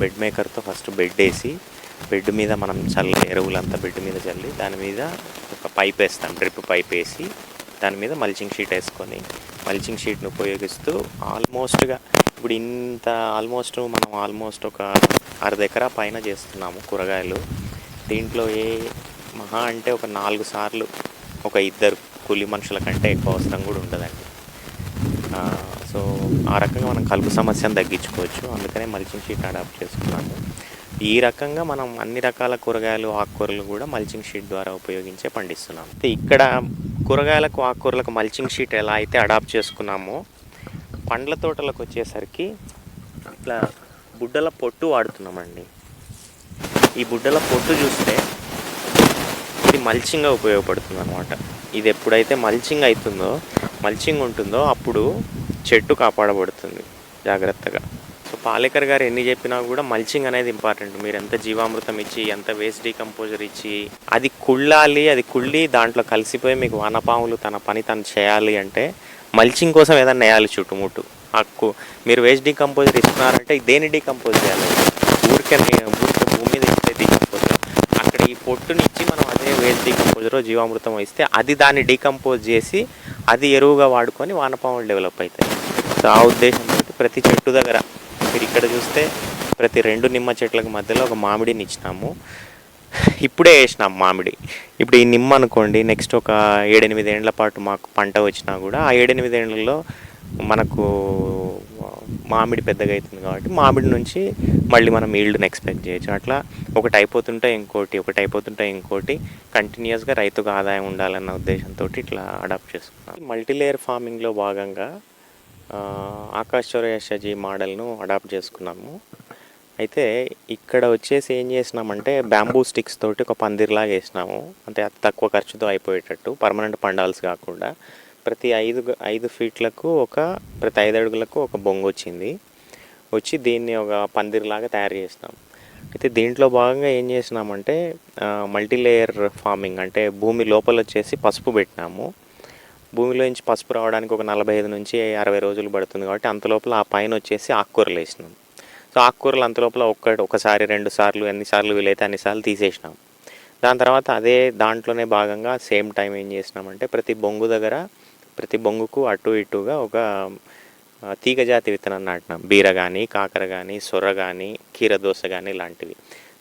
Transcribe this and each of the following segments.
Bed మేకర్తో first bed వేసి bed మీద మనం ఎరువులంతా బెడ్ మీద చల్లి దాని మీద ఒక పైప్ వేస్తాం, డ్రిప్ పైప్ వేసి దాని మీద మల్చింగ్ షీట్ వేసుకొని మల్చింగ్ షీట్ను ఉపయోగిస్తూ ఆల్మోస్ట్గా ఇప్పుడు మనం ఆల్మోస్ట్ ఒక అర్ధ పైన చేస్తున్నాము కూరగాయలు. దీంట్లో మహా అంటే ఒక 4 సార్లు ఒక 2 కూలి మనుషుల కంటే ఎక్కువ అవసరం కూడా ఉండదండి. సో ఆ రకంగా మనం కలుపు సమస్యను తగ్గించుకోవచ్చు. అందుకనే మల్చింగ్ షీట్ అడాప్ట్ చేసుకున్నాము. ఈ రకంగా మనం అన్ని రకాల కూరగాయలు, ఆకుకూరలు కూడా మల్చింగ్ షీట్ ద్వారా ఉపయోగించే పండిస్తున్నాం. ఇక్కడ కూరగాయలకు, ఆకుకూరలకు మల్చింగ్ షీట్ ఎలా అయితే అడాప్ట్ చేసుకున్నామో, పండ్ల తోటలకు వచ్చేసరికి ఇట్లా బుడ్డల పొట్టు వాడుతున్నామండి. ఈ బుడ్డల పొట్టు చూస్తే ఇది మల్చింగ్గా ఉపయోగపడుతుంది అన్నమాట. ఇది ఎప్పుడైతే మల్చింగ్ ఉంటుందో అప్పుడు చెట్టు కాపాడబడుతుంది జాగ్రత్తగా. సో పాలేకర్ గారు ఎన్ని చెప్పినా కూడా మల్చింగ్ అనేది ఇంపార్టెంట్. మీరు ఎంత జీవామృతం ఇచ్చి, ఎంత వేస్ట్ డీకంపోజర్ ఇచ్చి, అది కుళ్ళి దాంట్లో కలిసిపోయి మీకు వానపాములు తన పని తను చేయాలి అంటే మల్చింగ్ కోసం ఏదైనా వేయాలి చుట్టుముట్టు. మీరు వేస్ట్ డీకంపోజర్ ఇస్తున్నారంటే దేన్ని డీకంపోజ్ చేయాలి? ఊరికే భూమి మీద ఇస్తే డీకంపోజర్. అక్కడ ఈ పొట్టునిచ్చి మనం అదే వేస్ట్ డీకంపోజర్ జీవామృతం ఇస్తే అది దాన్ని డీకంపోజ్ చేసి అది ఎరువుగా వాడుకొని వానపాములు డెవలప్ అవుతాయి. సో ఆ ఉద్దేశంతో ప్రతి చెట్టు దగ్గర మీరు ఇక్కడ చూస్తే ప్రతి 2 నిమ్మ చెట్లకు మధ్యలో ఒక మామిడిని ఇచ్చినాము. ఇప్పుడే వేసినాం మామిడి. ఇప్పుడు ఈ నిమ్మ అనుకోండి, నెక్స్ట్ ఒక 7-8 ఏళ్ల పాటు మాకు పంట వచ్చినా కూడా ఆ 7-8 ఏళ్లలో మనకు మామిడి పెద్దగా అవుతుంది కాబట్టి మామిడి నుంచి మళ్ళీ మనం ఈల్డ్ని ఎక్స్పెక్ట్ చేయొచ్చు. అట్లా ఒకటి అయిపోతుంటే ఇంకోటి కంటిన్యూస్గా రైతుకు ఆదాయం ఉండాలన్న ఉద్దేశంతో ఇట్లా అడాప్ట్ చేసుకున్నాం. మల్టీలేయర్ ఫార్మింగ్లో భాగంగా ఆకాశ్ చౌరయాషాజీ మోడల్ను అడాప్ట్ చేసుకున్నాము. అయితే ఇక్కడ వచ్చేసి ఏం చేసినామంటే బ్యాంబూ స్టిక్స్ తోటి ఒక పందిర్లాగా వేసినాము. అంటే అతి తక్కువ ఖర్చుతో అయిపోయేటట్టు, పర్మనెంట్ పండాల్సి కాకుండా ప్రతి 5 ఫీట్లకు ప్రతి 5 అడుగులకు ఒక బొంగు వచ్చి దీన్ని ఒక పందిర్లాగా తయారు చేసినాం. అయితే దీంట్లో భాగంగా ఏం చేసినామంటే మల్టీలేయర్ ఫార్మింగ్, అంటే భూమి లోపల వచ్చేసి పసుపు పెట్టినాము. భూమిలో నుంచి పసుపు రావడానికి ఒక 45 నుంచి 60 రోజులు పడుతుంది కాబట్టి అంతలోపల ఆ పైన వచ్చేసి ఆకుకూరలు వేసినాం. సో ఆకుకూరలు అంతలోపల ఒకసారి 2 సార్లు ఎన్నిసార్లు వీలైతే అన్నిసార్లు తీసేసినాం. దాని తర్వాత అదే దాంట్లోనే భాగంగా సేమ్ టైం ఏం చేసినామంటే ప్రతి బొంగుకు అటు ఇటుగా ఒక తీగజాతి విత్తనం నాటినాం. బీర కానీ, కాకర కానీ, సొర్ర కానీ, కీరదోస కానీ ఇలాంటివి.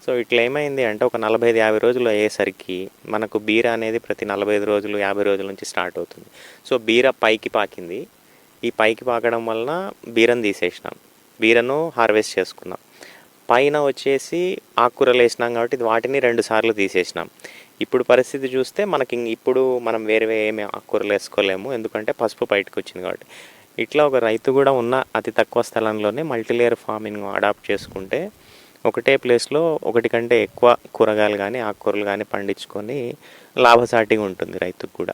సో ఇట్లా ఏమైంది అంటే ఒక 45-50 రోజులు అయ్యేసరికి మనకు బీర అనేది ప్రతి 45 రోజులు 50 రోజుల నుంచి స్టార్ట్ అవుతుంది. సో బీర పైకి పాకింది. ఈ పైకి పాకడం వలన బీరను తీసేసినాం, బీరను హార్వెస్ట్ చేసుకున్నాం. పైన వచ్చేసి ఆకుకూరలు వేసినాం కాబట్టి వాటిని 2 సార్లు తీసేసినాం. ఇప్పుడు పరిస్థితి చూస్తే ఇప్పుడు మనం వేరే ఏమి ఆకుకూరలు వేసుకోలేము, ఎందుకంటే పసుపు బయటకు వచ్చింది కాబట్టి. ఇట్లా ఒక రైతు కూడా ఉన్న అతి తక్కువ స్థలంలోనే మల్టీలేయర్ ఫార్మింగ్ అడాప్ట్ చేసుకుంటే ఒకటే ప్లేస్లో ఒకటి కంటే ఎక్కువ కూరగాయలు కానీ, ఆకుకూరలు కానీ పండించుకొని లాభసాటిగా ఉంటుంది రైతుకు కూడా.